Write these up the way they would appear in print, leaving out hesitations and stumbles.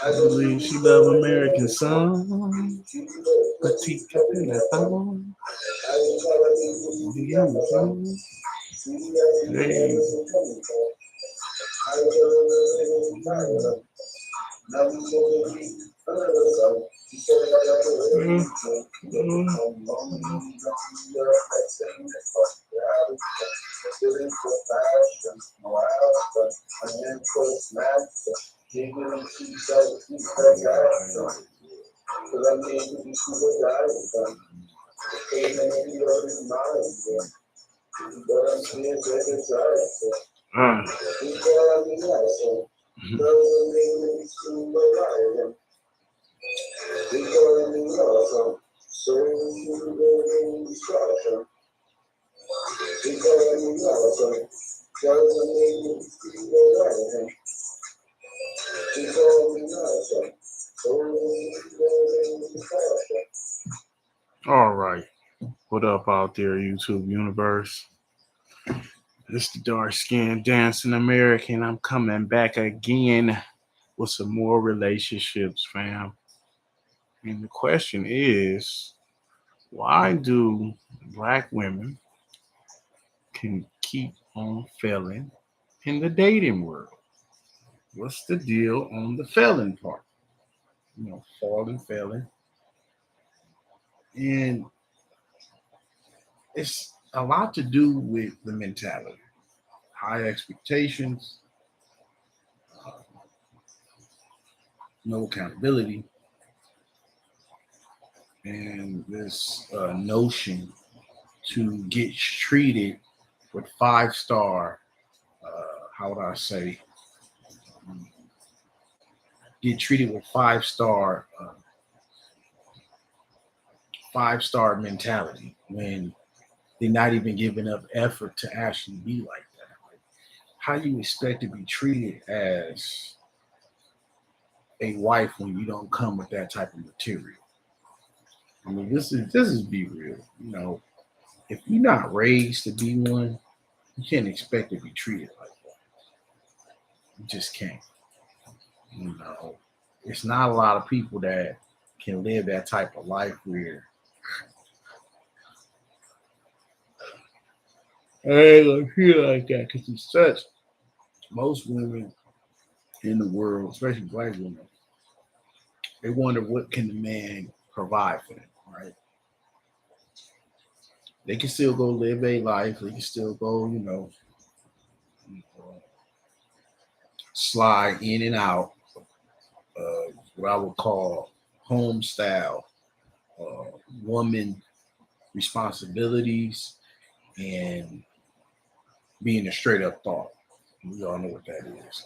I believe she love American song. Petite Capella. Hey. All right. What up out there, YouTube universe? It's the dark skinned dancing American. I'm coming back again with some more relationships, fam. And the question is, why do black women can keep on failing in the dating world? What's the deal on the failing part? Falling, failing. And it's a lot to do with the mentality. High expectations, uh, no accountability, and this notion to get treated with 5 star, how would I say, get treated with 5 star, 5 star mentality when they're not even giving up effort to actually be like that. Like, how you expect to be treated as a wife when you don't come with that type of material? I mean, this is be real. If you're not raised to be one, you can't expect to be treated like that. You just can't. You know, it's not a lot of people that can live that type of life where I feel like that because it's such most women in the world, especially black women, they wonder what can the man provide for them, right? They can still go live a life. They can still go, slide in and out of what I would call home style, woman responsibilities, and being a straight up thought. We all know what that is.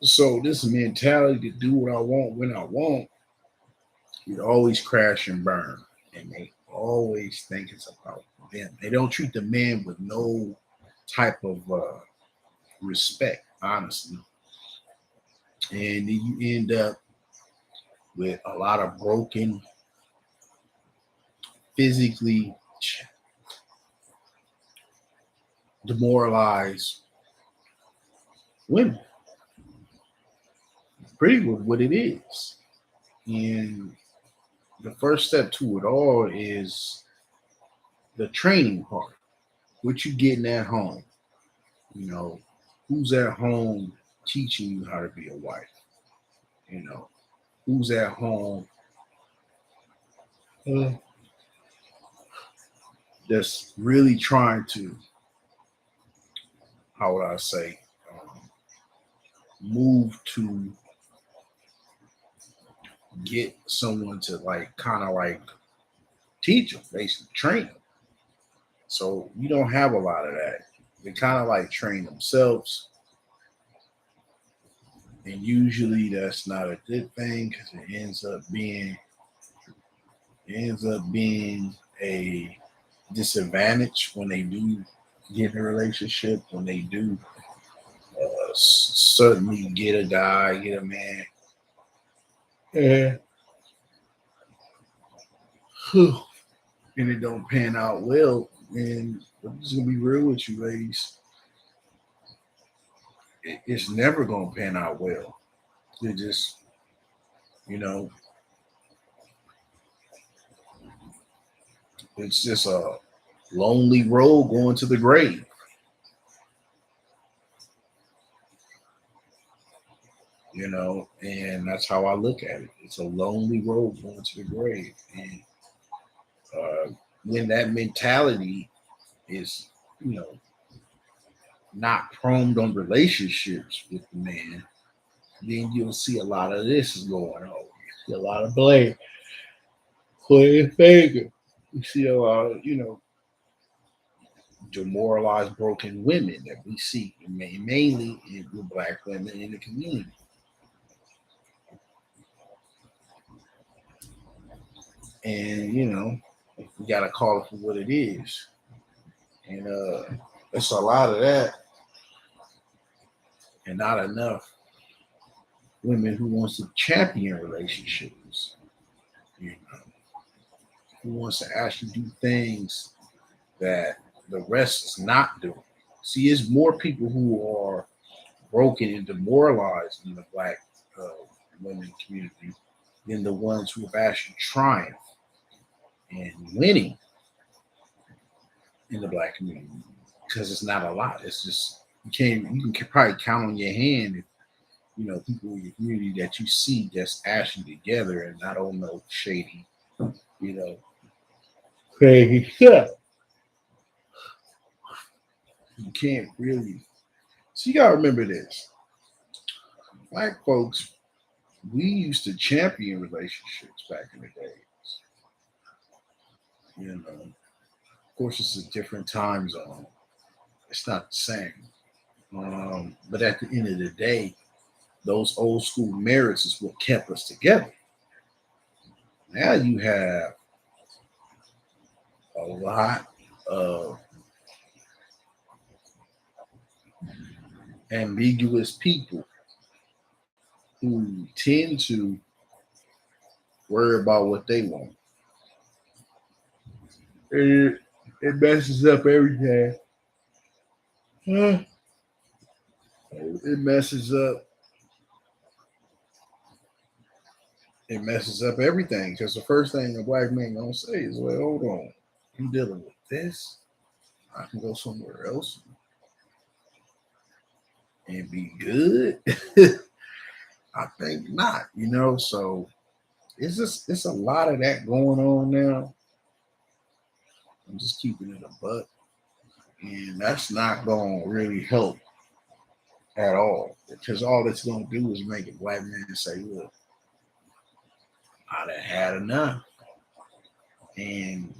So this mentality to do what I want when I want, it always crash and burn, and they always think it's about them. They don't treat the men with no type of respect, honestly. And then you end up with a lot of broken, physically demoralized women. Pretty much what it is. And the first step to it all is the training part. What you getting at home? You know, who's at home teaching you how to be a wife? You know, who's at home uh, that's really trying to, how would I say, move to get someone to like kind of like teach them, basically train them. So you don't have a lot of that. They kind of like train themselves, and usually that's not a good thing because it ends up being a disadvantage when they do get in a relationship, when they do certainly get a guy, get a man. Yeah. And it don't pan out well. And I'm just gonna be real with you, ladies. It's never gonna pan out well. It just, you know, it's just a lonely road going to the grave. And that's how I look at it. It's a lonely road going to the grave. And uh, when that mentality is, you know, not prone on relationships with the man, then you'll see a lot of this is going on. You see a lot of blame, playing finger. You see a lot of, demoralized, broken women that we see mainly with black women in the community. And, we got to call it for what it is. And it's a lot of that and not enough women who wants to champion relationships, you know, who wants to actually do things that the rest is not doing. See, it's more people who are broken and demoralized in the black uh, women community than the ones who have actually triumphed and winning in the black community. Because it's not a lot. It's just you can probably count on your hand if people in your community that you see that's actually together and not on no shady, you know, crazy stuff. You can't really. So you gotta remember this. Black folks, we used to champion relationships back in the days. Of course, it's a different time zone. It's not the same. But at the end of the day, those old school marriages is what kept us together. Now you have a lot of ambiguous people who tend to worry about what they want. It messes up everything. It messes up. It messes up everything because the first thing a black man gonna say is, "Well, hold on, you dealing with this? I can go somewhere else and be good." I think not. So it's a lot of that going on now. I'm just keeping it a buck, and that's not gonna really help at all because all it's gonna do is make a black man say, "Look, I done had enough," and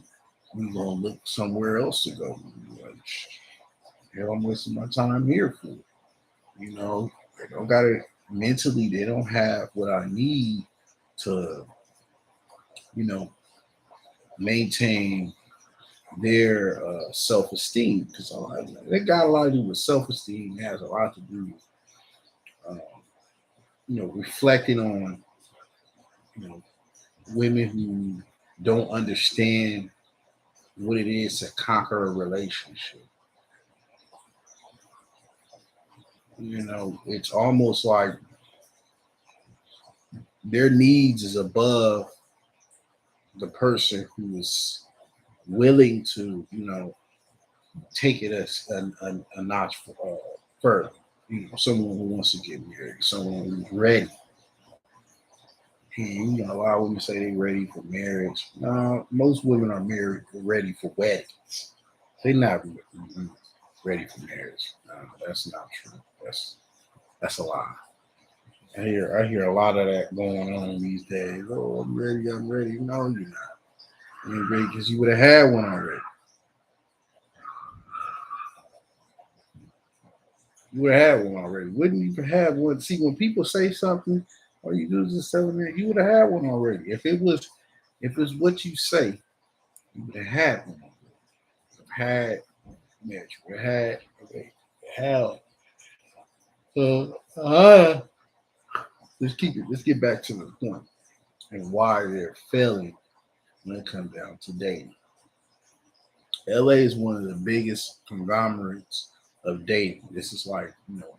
we gonna look somewhere else to go. Like, hell, I'm wasting my time here for. They don't got it mentally. They don't have what I need to, you know, maintain their self-esteem, because they got a lot to do with self-esteem. It has a lot to do with um, reflecting on you know women who don't understand what it is to conquer a relationship. It's almost like their needs is above the person who is willing to, take it a notch further. Someone who wants to get married, someone who's ready. And a lot of women say they're ready for marriage. No, most women are married, ready for weddings. They're not ready for marriage. No, that's not true. That's a lie. I hear a lot of that going on these days. Oh, I'm ready. I'm ready. No, you're not. You ain't ready because you would have had one already. You would have had one already. Wouldn't you have one? See, when people say something, all you do is just tell them that you would have had one already. If it's what you say, you would have had one. Had marriage. You would have had. Okay, hell. So let's keep it. Let's get back to the point and why they're failing when it comes down to dating. LA is one of the biggest conglomerates of dating. This is like,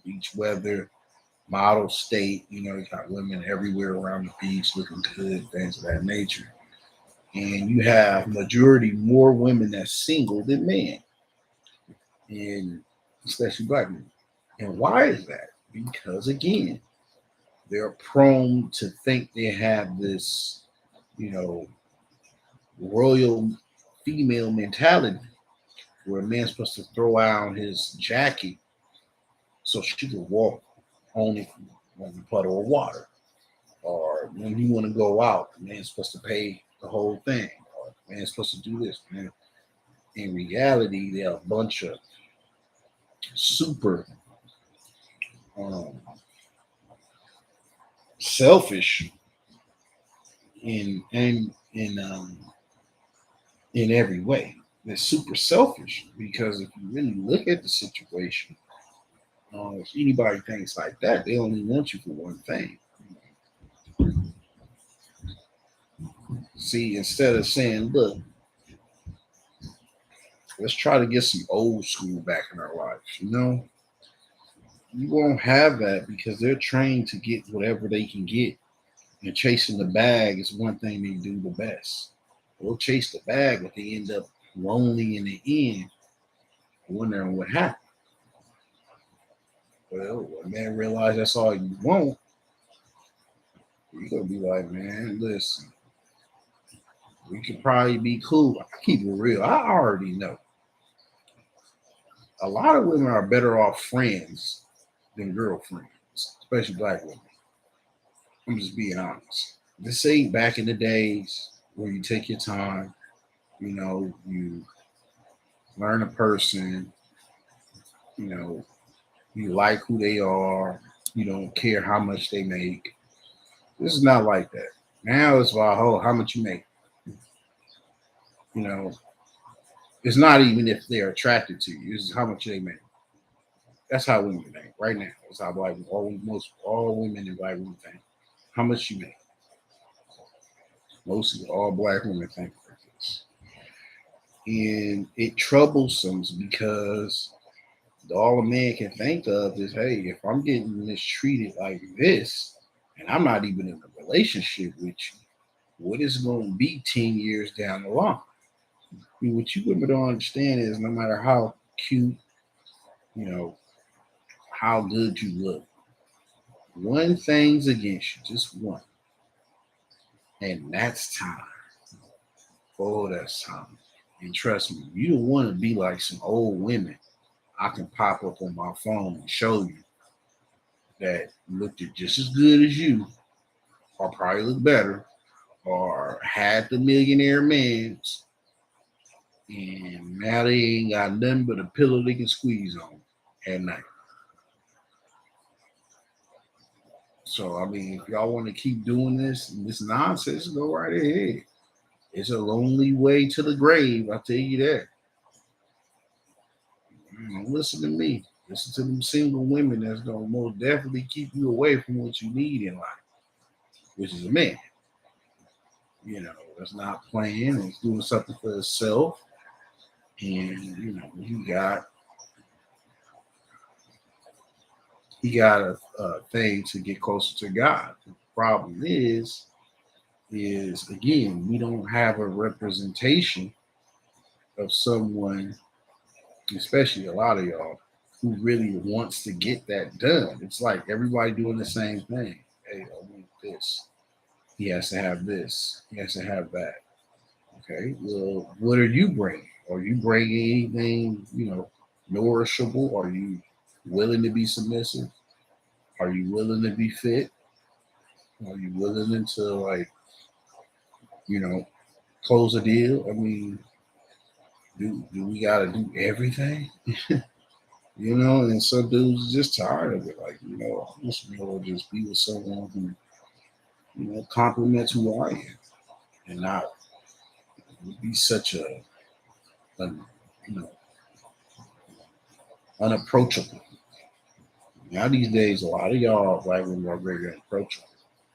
beach weather, model state. You got women everywhere around the beach looking good, things of that nature. And you have majority more women that's single than men, and especially black men. And why is that? Because again, they're prone to think they have this, you know, royal female mentality where a man's supposed to throw out his jacket so she can walk on it when you puddle of water. Or when you want to go out, the man's supposed to pay the whole thing. Or the man's supposed to do this. And in reality, they're a bunch of super um, selfish in every way. They're super selfish because if you really look at the situation, if anybody thinks like that, they only want you for one thing. See, instead of saying, look, let's try to get some old school back in our lives, you won't have that because they're trained to get whatever they can get. And chasing the bag is one thing they do the best. They'll chase the bag, but they end up lonely in the end, wondering what happened. Well, when man realize that's all you want, you're gonna be like, man, listen, we could probably be cool. I keep it real. I already know. A lot of women are better off friends than girlfriends, especially black women. I'm just being honest. This ain't back in the days where you take your time, you learn a person, you know, you like who they are, you don't care how much they make. This is not like that. Now it's about how much you make. You know, it's not even if they're attracted to you. It's how much they make. That's how women think right now. That's how all women and black women think. How much you make. Mostly all black women think like this. And it troublesome because all a man can think of is, hey, if I'm getting mistreated like this, and I'm not even in a relationship with you, what is going to be 10 years down the line? I mean, what you women don't understand is no matter how cute, you know, how good you look, one thing's against you, just one, and that's time. Oh, that's time. And trust me, you don't want to be like some old women. I can pop up on my phone and show you that looked at just as good as you, or probably look better, or had the millionaire man's, and now they ain't got nothing but a pillow they can squeeze on at night. So I mean, if y'all want to keep doing this nonsense, go right ahead. It's a lonely way to the grave, I tell you that. Listen to me. Listen to them single women that's gonna most definitely keep you away from what you need in life, which is a man. That's not playing, it's doing something for itself. And he got a thing to get closer to God. The problem is again, we don't have a representation of someone, especially a lot of y'all, who really wants to get that done. It's like everybody doing the same thing. Hey, I want this. He has to have this. He has to have that. Okay. Well, what are you bringing? Are you bringing anything, nourishable? Are you willing to be submissive? Are you willing to be fit? Are you willing to you know, close a deal? I mean, do we gotta do everything? And some dudes are just tired of it. Like, I just want to just be with someone who, compliments who I am and not be such a you know, unapproachable. Now these days, a lot of y'all black women are very unapproachable.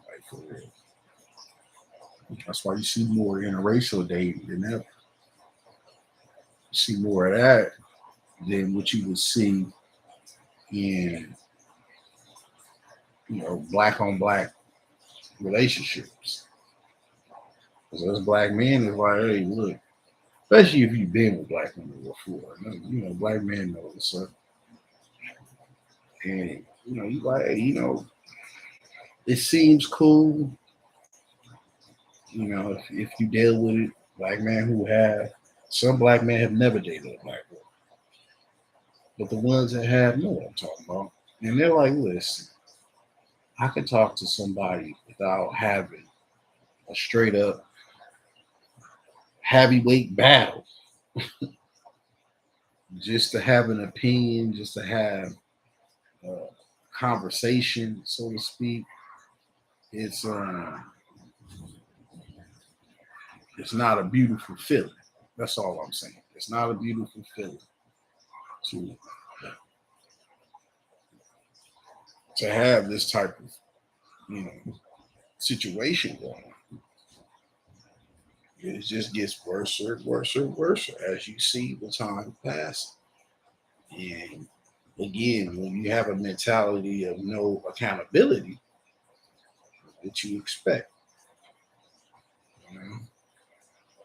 Like for real. That's why you see more interracial dating than ever. You see more of that than what you would see in, black on black relationships. Because us black men is like, hey, look, especially if you've been with black women before. Black men know what's up. And, you like, hey, it seems cool, if you deal with it. Black men who have, some black men have never dated a black woman. But the ones that have know what I'm talking about. And they're like, listen, I can talk to somebody without having a straight up heavyweight battle, just to have an opinion, just to have a conversation, so to speak. It's it's not a beautiful feeling. That's all I'm saying. It's not a beautiful feeling to to have this type of you know situation going on. It just gets worse and worse and worse as you see the time pass. And again, when you have a mentality of no accountability, what you expect, you know,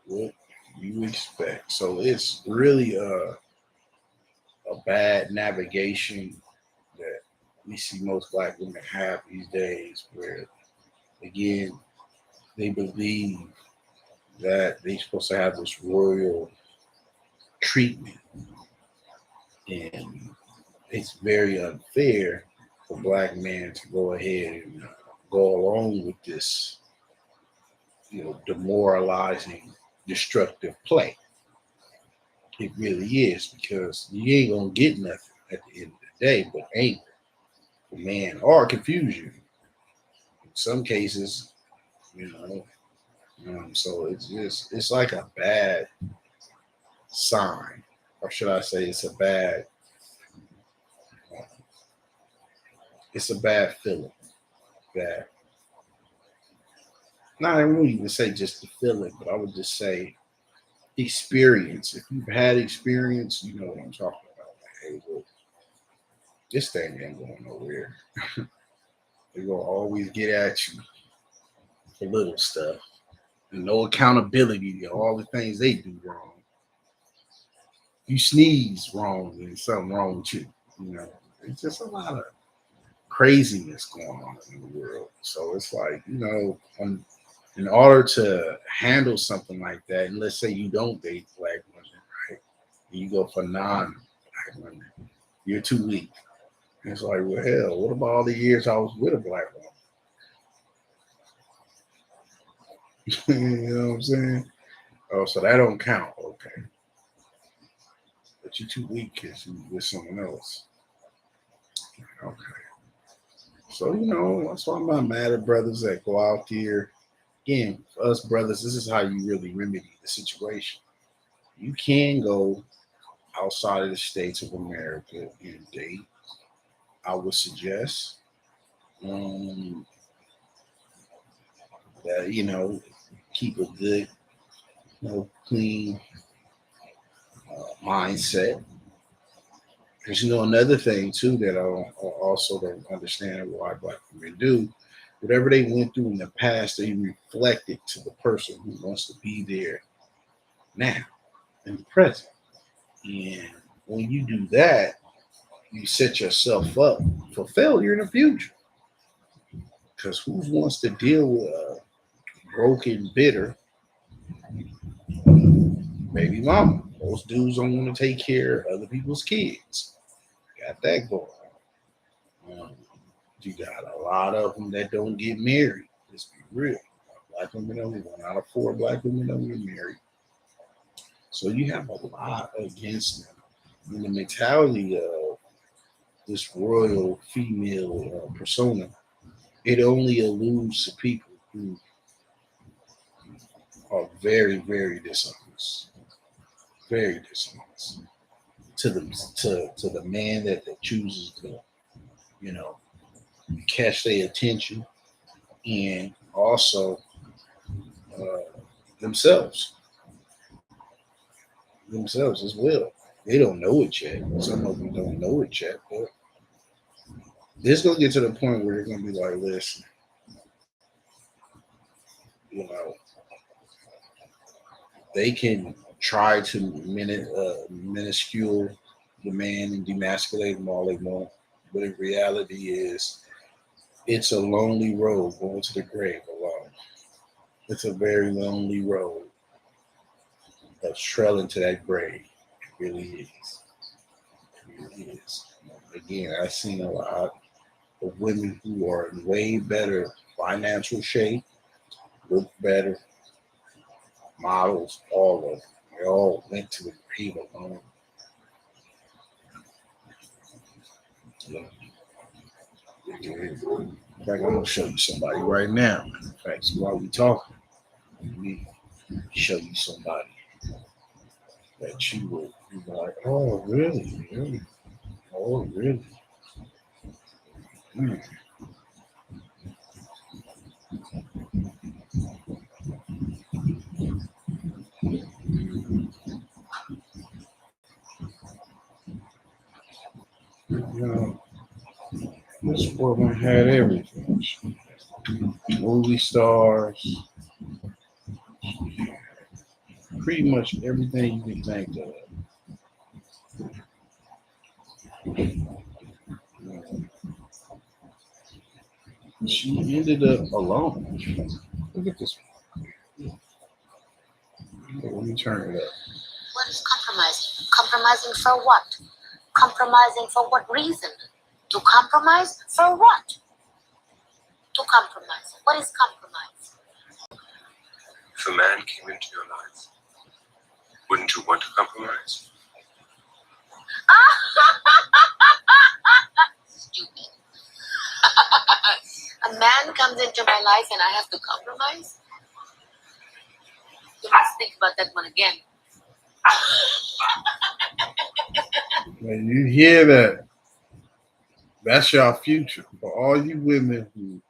what you expect. So it's really a bad navigation that we see most black women have these days, where again they believe that they're supposed to have this royal treatment, and it's very unfair for black men to go ahead and go along with this, demoralizing, destructive play. It really is, because you ain't gonna get nothing at the end of the day but anger, man, or confusion. In some cases, you know. So it's like a bad sign, or should I say, it's a bad feeling that, not I wouldn't even say just the feeling, but I would just say experience. If you've had experience, you know what I'm talking about. Like, hey, look, this thing ain't going nowhere. They're gonna always get at you for little stuff. And no accountability to all the things they do wrong. You sneeze wrong, and something wrong with you. It's just a lot of craziness going on in the world. So it's like, in order to handle something like that, and let's say you don't date black women, right? And you go for non-black women, you're too weak. And it's like, well, hell, what about all the years I was with a black woman? You know what I'm saying? Oh, so that don't count. Okay. But you're too weak because you with someone else. Okay. So, that's why I'm not mad at brothers that go out there Again, for us brothers, this is how you really remedy the situation. You can go outside of the states of America and date. I would suggest um, that keep a good, clean mindset. Because another thing too that I also don't understand why black women do. Whatever they went through in the past, they reflect it to the person who wants to be there now in the present. And when you do that, you set yourself up for failure in the future. Because who wants to deal with a broken, bitter baby mama? Most dudes don't want to take care of other people's kids. Got that going on. You got a lot of them that don't get married. Let's be real. Black women only 1 out of 4 black women don't get married. So you have a lot against them. And the mentality of this royal female persona, it only alludes to people who are very, very dishonest, very dishonest to the man that chooses to, you know, catch their attention, and also themselves, themselves as well. They don't know it yet. Some of them don't know it yet, but this gonna get to the point where they're gonna be like, listen, you know, they can try to minuscule the man and demasculate him all they want, but in reality is it's a lonely road going to the grave alone. It's a very lonely road that's trailing to that grave. It really is. It really is. Again, I've seen a lot of women who are in way better financial shape, look better, models, all of them. They all went to the grave alone. Yeah. In fact, I'm gonna show you somebody right now. In fact, while we talking, let me show you somebody that you will be like, oh, really? Really? Oh, really? Hmm. You know, this woman had everything. Movie stars, pretty much everything you can think of. You know, she ended up alone. Look at this. Let me turn it up. What is compromising? Compromising for what? Compromising for what reason? To compromise for what? To compromise. What is compromise? If a man came into your life, wouldn't you want to compromise? Stupid. A man comes into my life and I have to compromise? You must think about that one again. When you hear that, that's your future. For all you women who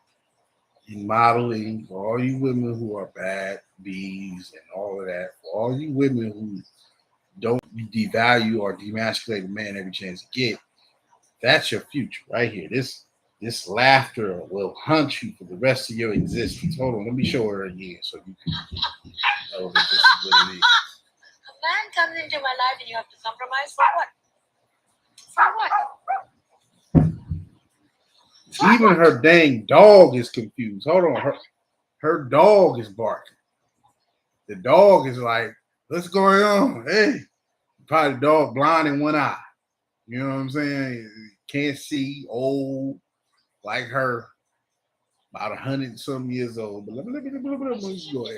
in modeling, for all you women who are bad bees and all of that, for all you women who don't devalue or demasculate a man every chance you get, that's your future right here. This laughter will haunt you for the rest of your existence. Hold on, let me show her again so you can know that this is what it is. A man comes into my life and you have to compromise for what? For what? Even her dang dog is confused. Hold on, her dog is barking. The dog is like, "What's going on?" Hey, probably the dog blind in one eye. You know what I'm saying? Can't see, old like her, about 100 some years old. But let me go ahead. Relationship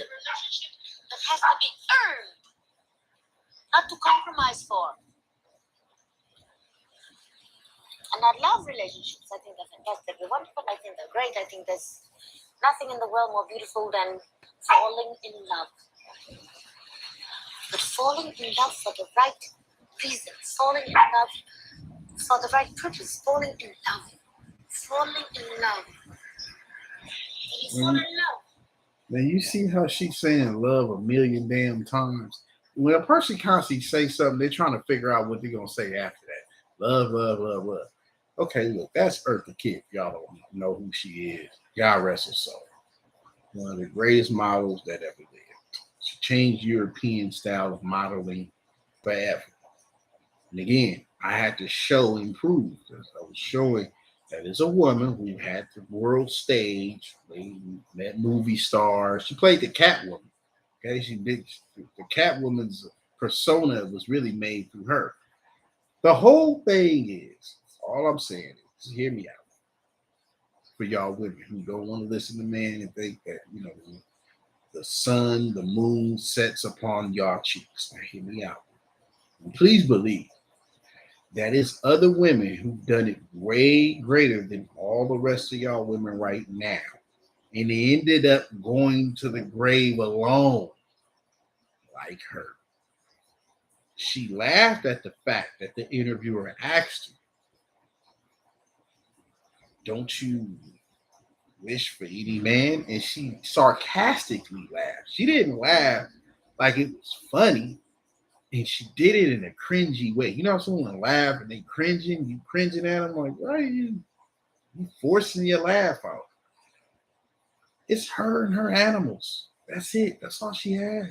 that has to be earned, not to compromise for. And I love relationships. I think they're fantastic. They're wonderful. I think they're great. I think there's Nothing in the world more beautiful than falling in love. But falling in love for the right reason, falling in love for the right purpose, falling in love. Falling in love. You fall in love. Now you see how she's saying love a million damn times. When a person constantly say something, they're trying to figure out what they're gonna say after that. Love, love, love, love. Okay, look, that's Eartha Kitt. Y'all don't know who she is. God rest her soul. One of the greatest models that ever lived. She changed European style of modeling forever. And again, I had to show and prove. I was showing that is a woman who had the world stage, met movie stars. She played the Catwoman. Okay, she did the Catwoman's persona was really made through her. The whole thing is, all I'm saying is, hear me out. For y'all women who don't want to listen to men and think that, the sun, the moon sets upon y'all cheeks. Now hear me out. And please believe that is other women who've done it way greater than all the rest of y'all women right now. And they ended up going to the grave alone, like her. She laughed at the fact that the interviewer asked her, don't you wish for any man? And she sarcastically laughed. She didn't laugh like it was funny. And she did it in a cringy way. You know, someone laugh and they cringing, you cringing at them like, why are you forcing your laugh out? It's her and her animals. That's it. That's all she has.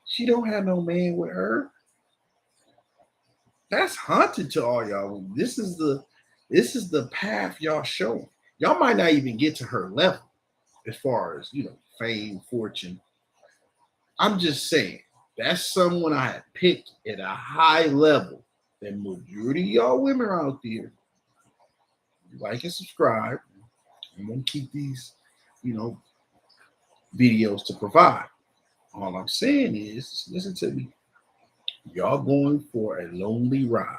She don't have no man with her. That's haunted to all y'all. This is the path y'all showing. Y'all might not even get to her level as far as fame, fortune. I'm just saying that's someone I had picked at a high level than majority of y'all women out there. Like and subscribe. I'm gonna keep these, videos to provide. All I'm saying is, listen to me. Y'all going for a lonely ride.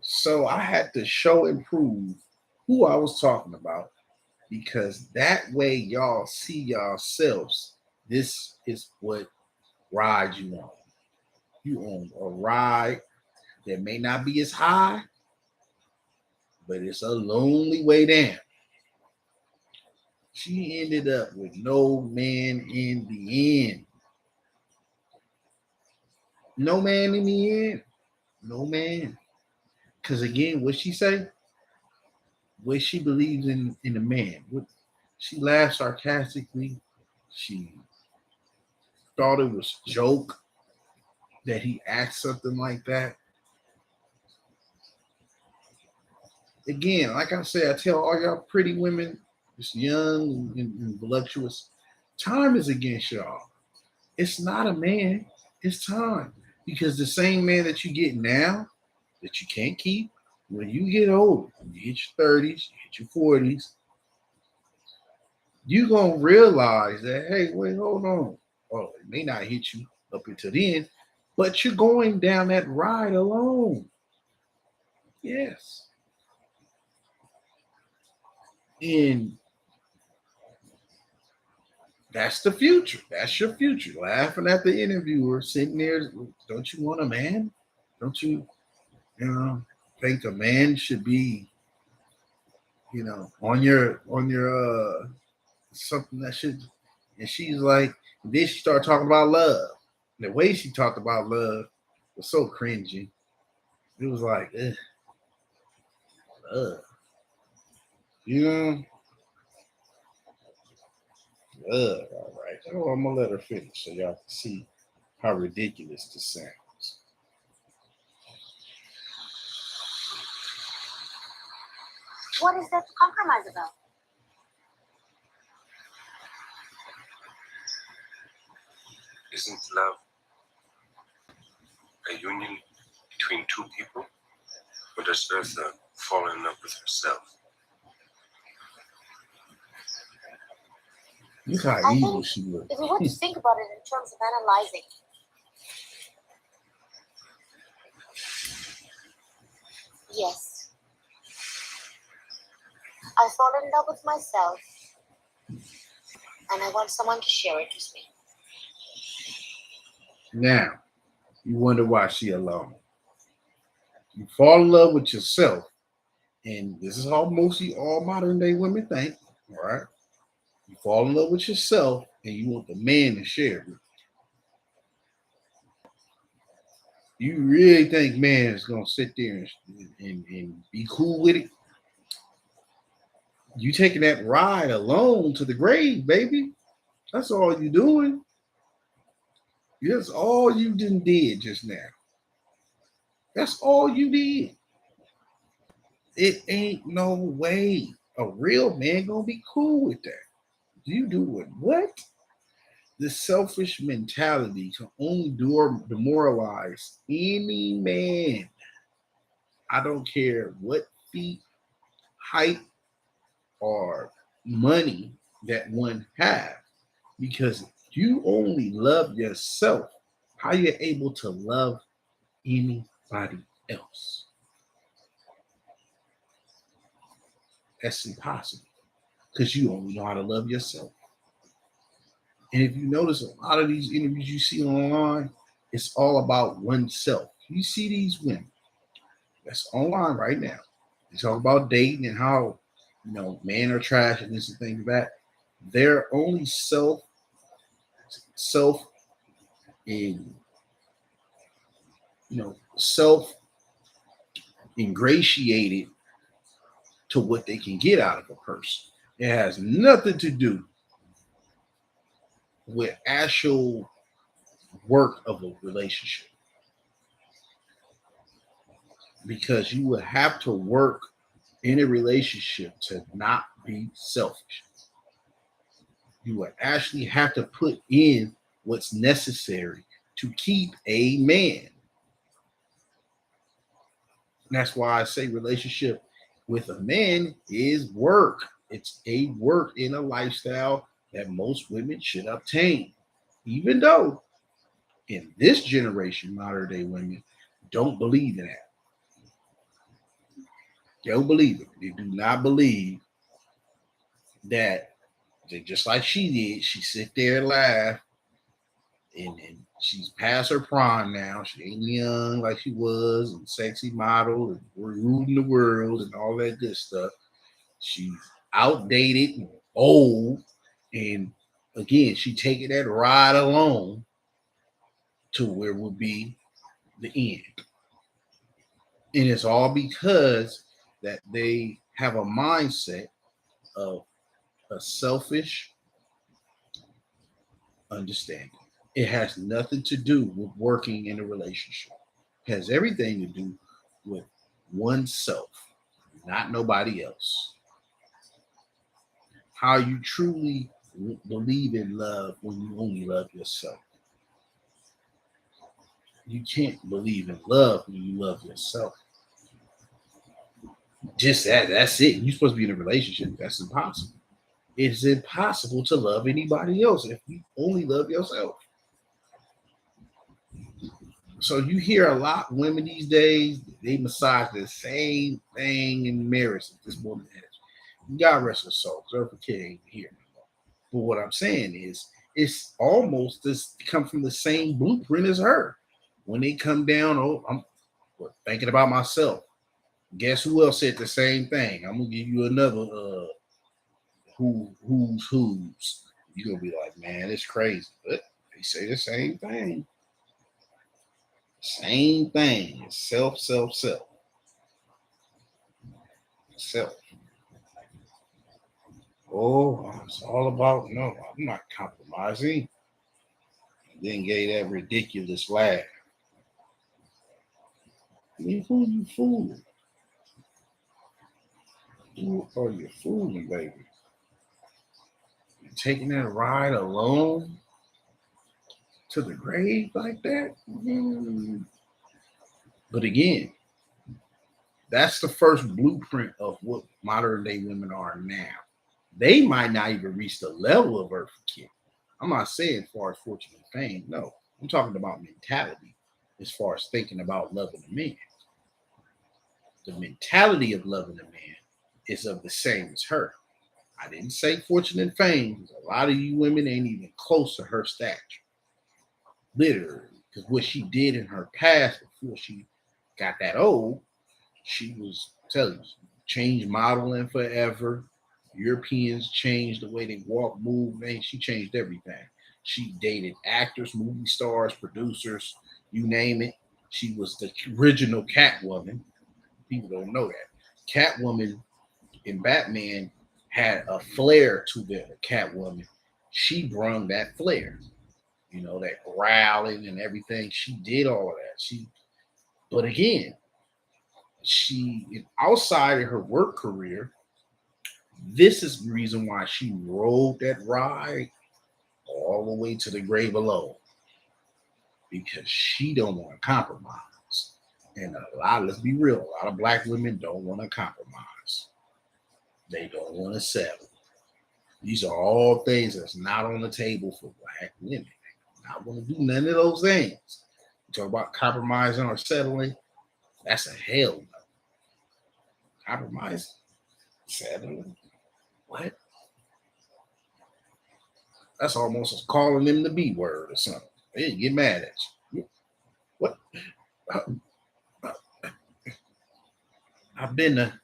So I had to show and prove who I was talking about because that way y'all see yourselves. This is what ride you on. You on a ride that may not be as high, but it's a lonely way down. She ended up with no man in the end. No man in the end. No man. Because again, what she say? What she believes in a man. She laughed sarcastically. She thought it was a joke that he asked something like that. Again, like I said, I tell all y'all pretty women, just young and voluptuous, time is against y'all. It's not a man, it's time. Because the same man that you get now that you can't keep, when you get old, when you hit your 30s, you hit your 40s, you're going to realize that, hey, wait, hold on. Oh, it may not hit you up until then, but you're going down that ride alone. Yes. And that's the future. That's your future. Laughing at the interviewer, sitting there. Don't you want a man? Don't you, think a man should be, on your something that should. And she's like, and then she started talking about love. And the way she talked about love was so cringy. It was like, love. You all right. Oh, I'm gonna let her finish so y'all can see how ridiculous this sounds. What is there to compromise about? Isn't love a union between two people? Or does Eartha fall in love with herself? Look how I evil think she looks. if we were to think about it in terms of analyzing, yes, I fall in love with myself and I want someone to share it with me. Now, you wonder why she alone. You fall in love with yourself, and this is how mostly all modern day women think, all right? You fall in love with yourself, and you want the man to share it with you. You really think man is gonna sit there and be cool with it? You taking that ride alone to the grave, baby. That's all you doing. That's all you did just now. That's all you did. It ain't no way a real man gonna be cool with that. You doing what? This selfish mentality can only demoralize any man. I don't care what feet, height, or money that one have, because you only love yourself. How you're able to love anybody else? That's impossible because you only know how to love yourself. And if you notice a lot of these interviews you see online, it's all about oneself. You see these women that's online right now. They talk about dating and how, men are trash and this and things like that. They're only self in self ingratiated to what they can get out of a person. It has nothing to do with actual work of a relationship, because you would have to work in a relationship to not be selfish. You would actually have to put in what's necessary to keep a man. And that's why I say relationship with a man is work. It's a work in a lifestyle that most women should obtain. Even though in this generation, modern day women don't believe in that. They don't believe it. They do not believe that just like she did, she sit there and laugh, and she's past her prime now. She ain't young like she was, and sexy model, and ruling the world, and all that good stuff. She's outdated and old, and again, she taking that ride alone to where will be the end. And it's all because that they have a mindset of a selfish understanding. It has nothing to do with working in a relationship. It has everything to do with oneself, not nobody else. How you truly believe in love when you only love yourself. You can't believe in love when you love yourself. Just that's it. You're supposed to be in a relationship. That's impossible. It's impossible to love anybody else if you only love yourself. So you hear a lot of women these days, they massage the same thing in marriage that this woman has. God rest her soul, because her kid ain't here anymore. But what I'm saying is, it's almost this come from the same blueprint as her. When they come down, I'm thinking about myself. Guess who else said the same thing? I'm gonna give you another who's. You're gonna be like, man, it's crazy. But they say the same thing. Same thing. Self. Self. Oh, it's all about no, I'm not compromising. And then gave that ridiculous laugh. I mean, who you fooling? Who are you fooling, baby? You taking that ride alone to the grave like that? But again, that's the first blueprint of what modern day women are now. They might not even reach the level of Eartha Kitt. I'm not saying as far as fortune and fame. No, I'm talking about mentality as far as thinking about loving a man. The mentality of loving a man is of the same as her. I didn't say fortune and fame, because a lot of you women ain't even close to her stature. Literally. Because what she did in her past before she got that old, she was telling you, changed modeling forever. Europeans changed the way they walk, move, man. She changed everything. She dated actors, movie stars, producers, you name it. She was the original Catwoman. People don't know that. Catwoman in Batman had a flair to the Catwoman. She brung that flair, that growling and everything. She did all of that. But again, she outside of her work career, this is the reason why she rode that ride all the way to the grave alone, because she don't want to compromise. And let's be real, a lot of black women don't want to compromise. They don't want to settle. These are all things that's not on the table for black women. They not want to do none of those things. You talk about compromising or settling, that's a hell no. Compromise, settling, what? That's almost as calling them the B word or something. They get mad at you. What? I've been a,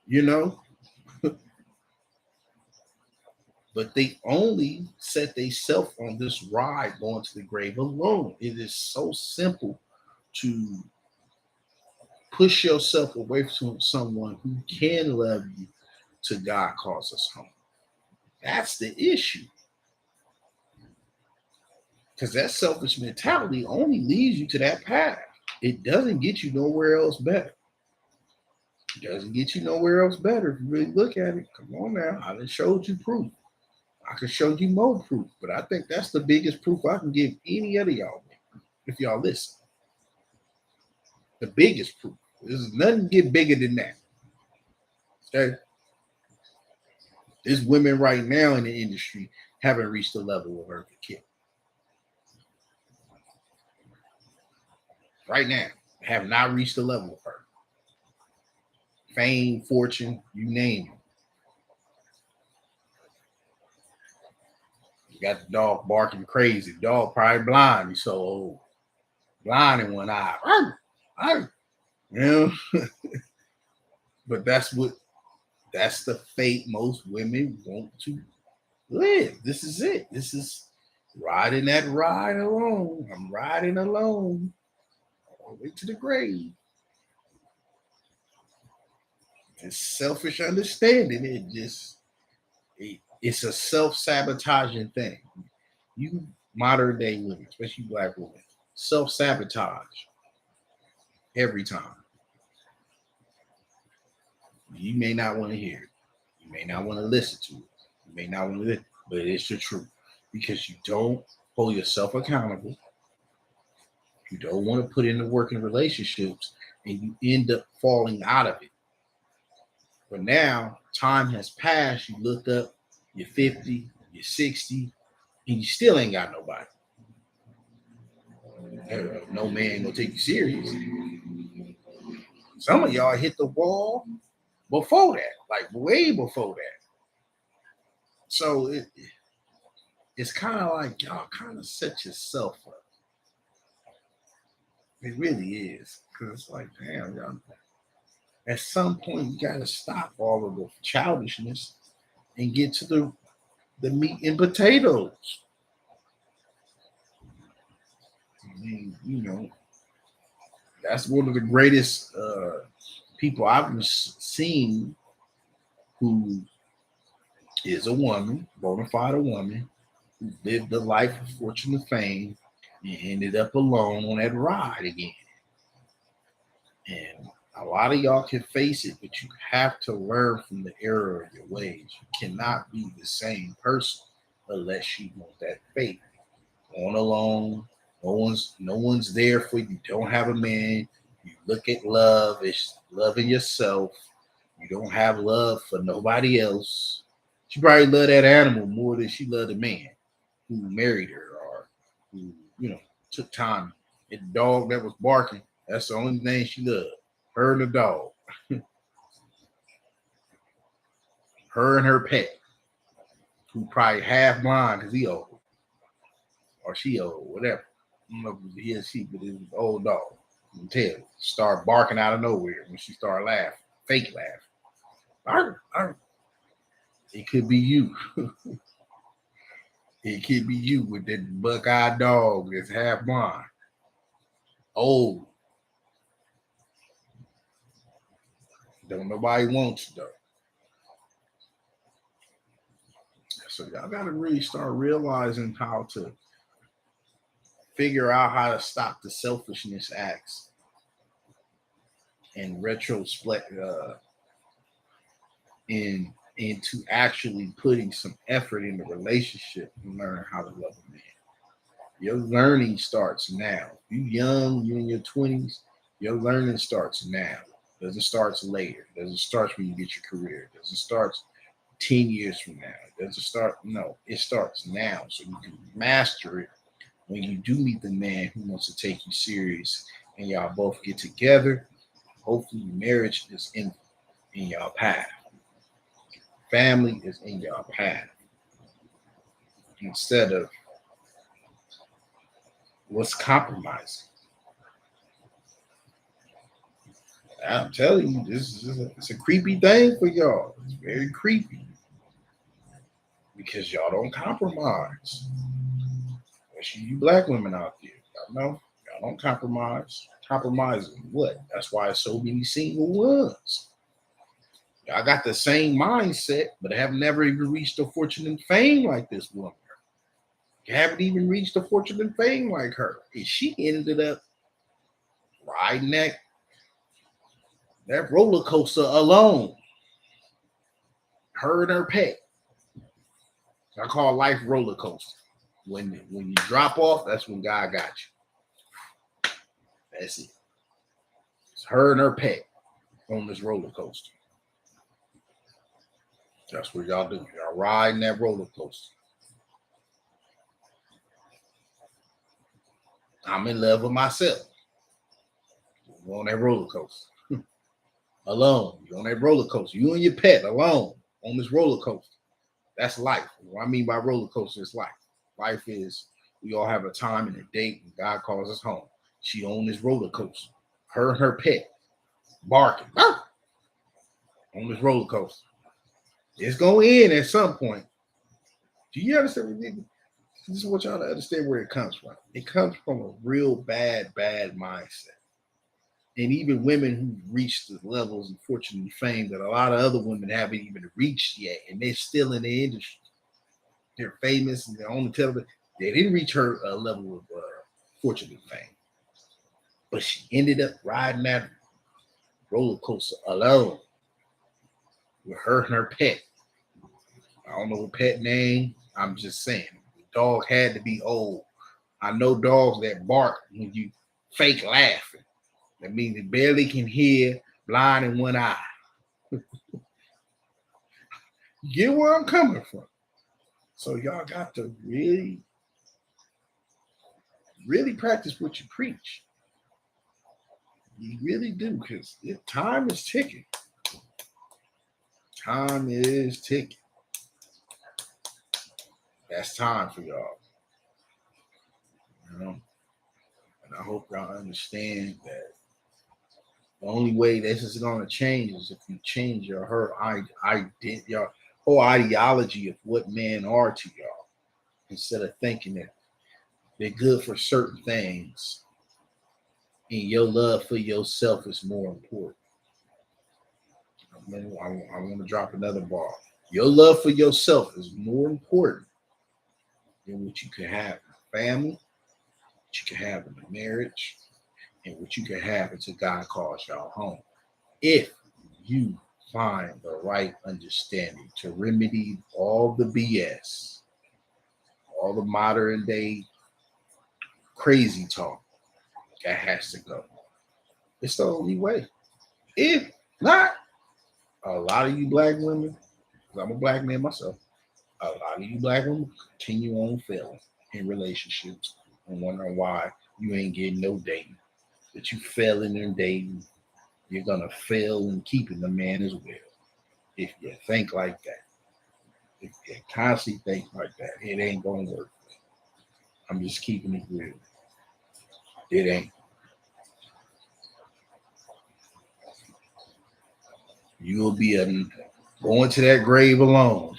you know, but they only set themselves on this ride going to the grave alone. It is so simple to push yourself away from someone who can love you to God calls us home. That's the issue. Because that selfish mentality only leads you to that path. It doesn't get you nowhere else better. It doesn't get you nowhere else better if you really look at it. Come on now. I done showed you proof. I can show you more proof, but I think that's the biggest proof I can give any other y'all if y'all listen. The biggest proof. There's nothing get bigger than that. Okay? There's women right now in the industry haven't reached the level of Eartha Kitt. Right now, have not reached the level of her. Fame, fortune, you name it. You got the dog barking crazy. The dog probably blind. He's so old. Blind in one eye. But that's the fate most women want to live. This is it. This is riding that ride alone. I'm riding alone all the way to the grave. It's selfish understanding. It's a self-sabotaging thing. You modern day women, especially black women, self-sabotage every time. You may not want to hear it. You may not want to listen to it. You may not want to listen, but it's the truth. Because you don't hold yourself accountable. You don't want to put in the work in relationships, and you end up falling out of it. But now time has passed. You look up, you're 50, you're 60, and you still ain't got nobody. No man gonna take you serious. Some of y'all hit the wall before that, like way before that. So it's kind of like y'all kind of set yourself up. It really is, because it's like, damn, y'all. At some point, you gotta stop all of the childishness and get to the meat and potatoes. I mean, that's one of the greatest people I've seen who is a woman, bona fide woman, who lived a life of fortune and fame and ended up alone on that ride again. And a lot of y'all can face it, but you have to learn from the error of your ways. You cannot be the same person unless you want that faith. On alone, no one's there for you. You don't have a man. You look at love, it's loving yourself. You don't have love for nobody else. She probably loved that animal more than she loved the man who married her or who, took time. And the dog that was barking, that's the only thing she loved. Her and the dog. Her and her pet, who probably half blind because he old or she old, whatever. I don't know if it was he or she, but it was an old dog. You can tell. Start barking out of nowhere when she started laughing, fake laugh. Arr, arr. It could be you. It could be you with that buck-eyed dog that's half blind, old. Don't nobody want you though. So y'all gotta really start realizing how to figure out how to stop the selfishness acts and retrospect into actually putting some effort in the relationship and learn how to love a man. Your learning starts now. You young, you in your 20s, your learning starts now. Doesn't start later. Doesn't start when you get your career. Doesn't start 10 years from now. Doesn't start, no, it starts now. So you can master it when you do meet the man who wants to take you serious and y'all both get together. Hopefully marriage is in y'all path. Family is in y'all path. Instead of what's compromising. I'm telling you, it's a creepy thing for y'all. It's very creepy because y'all don't compromise. Especially you black women out there, y'all know y'all don't compromise. Compromising what? That's why so many single ones. Y'all got the same mindset, but have never even reached a fortune and fame like this woman. You haven't even reached a fortune and fame like her. And she ended up riding that roller coaster alone. Her and her pet. I call life roller coaster. When you drop off, that's when God got you. That's it. It's her and her pet on this roller coaster. That's what y'all do. Y'all riding that roller coaster. I'm in love with myself. You're on that roller coaster. Alone. You're on that roller coaster. You and your pet alone on this roller coaster. That's life. What I mean by roller coaster is life. Life is we all have a time and a date when God calls us home. She on this roller coaster. Her and her pet barking on this roller coaster. It's going to end at some point. Do you understand? This is what y'all to understand where it comes from. It comes from a real bad mindset. And even women who reached the levels of fortune and fame that a lot of other women haven't even reached yet, and they're still in the industry. They're famous and they're on the television. They didn't reach her level of fortune and fame. But she ended up riding that roller coaster alone with her and her pet. I don't know her pet name. I'm just saying. The dog had to be old. I know dogs that bark when you fake laughing. That means they barely can hear, blind in one eye. You get where I'm coming from. So y'all got to really practice what you preach. You really do, because time is ticking. Time is ticking. That's time for y'all. You know? And I hope y'all understand that the only way this is going to change is if you change your whole ideology of what men are to y'all, instead of thinking that they're good for certain things and your love for yourself is more important. I want to drop another bar. Your love for yourself is more important than what you can have in a family, what you can have in a marriage, and what you can have until God calls y'all home. If you find the right understanding to remedy all the BS, all the modern day crazy talk, that has to go. It's the only way. If not, a lot of you black women, because I'm a black man myself, a lot of you black women continue on failing in relationships and wondering why you ain't getting no dating. That you failing in dating, you're gonna fail in keeping the man as well. if you think like that. If you constantly think like that, it ain't gonna work. I'm just keeping it real. It ain't. You'll be going to that grave alone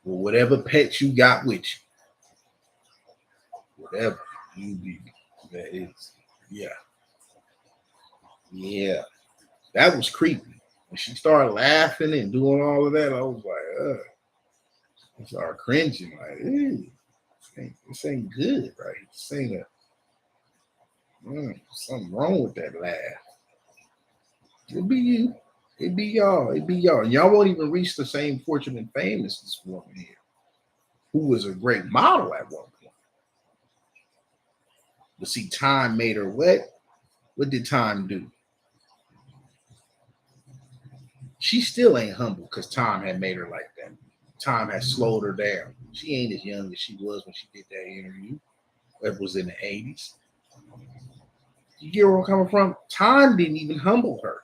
with whatever pets you got with you. Whatever you be. That is, yeah. Yeah. That was creepy. When she started laughing and doing all of that, I was like, ugh. I started cringing, like, ew, this ain't good, right? This ain't something wrong with that laugh. It be you. It be y'all. It be y'all. Y'all won't even reach the same fortune and fame as this woman here, who was a great model at one point. But see, time made her what? What did time do? She still ain't humble because time had made her like that. Time has slowed her down. She ain't as young as she was when she did that interview. That was in the 80s. You get where I'm coming from? Time didn't even humble her.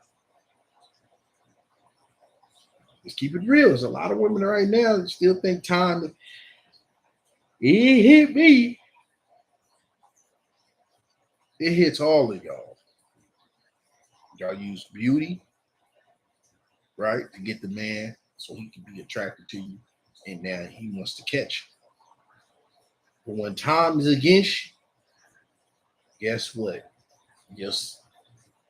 Let's keep it real. There's a lot of women right now that still think time. It hit me. It hits all of y'all. Y'all use beauty, right, to get the man so he can be attracted to you. And now he wants to catch you. But when time is against you, guess what? Just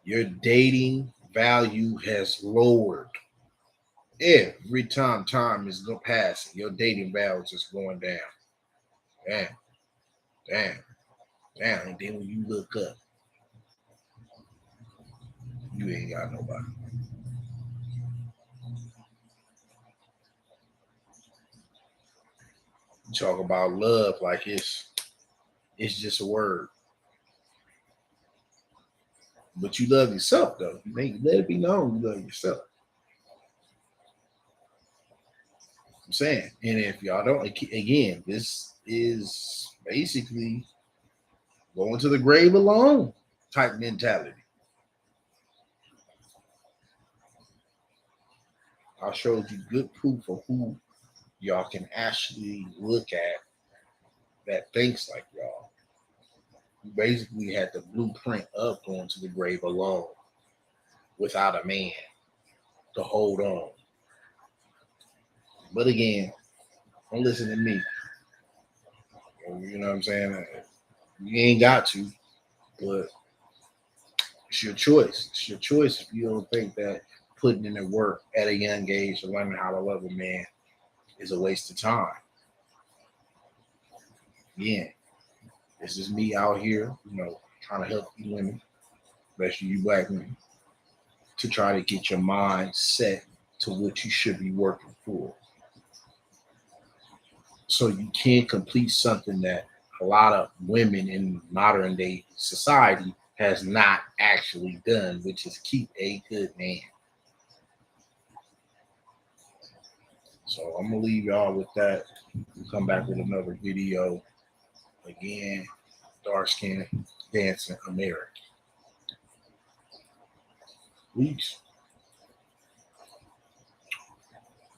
your dating value has lowered. Every time is passing, your dating value is going down. Damn, damn, damn. And then when you look up, you ain't got nobody. You talk about love like it's just a word. But you love yourself though. You let it be known you love yourself. I'm saying. And if y'all don't, again, this is basically going to the grave alone type mentality. I showed you good proof of who y'all can actually look at that thinks like y'all. You basically had the blueprint of going to the grave alone without a man to hold on. But again, don't listen to me. You know what I'm saying? You ain't got to, but it's your choice. It's your choice if you don't think that putting in the work at a young age to learning how to love a man is a waste of time. Yeah, this is me out here, trying to help you women, especially you black women, to try to get your mind set to what you should be working for. So you can complete something that a lot of women in modern day society has not actually done, which is keep a good man. So I'm gonna leave y'all with that. We'll come back with another video. Again, dark skin dancing American. Peace.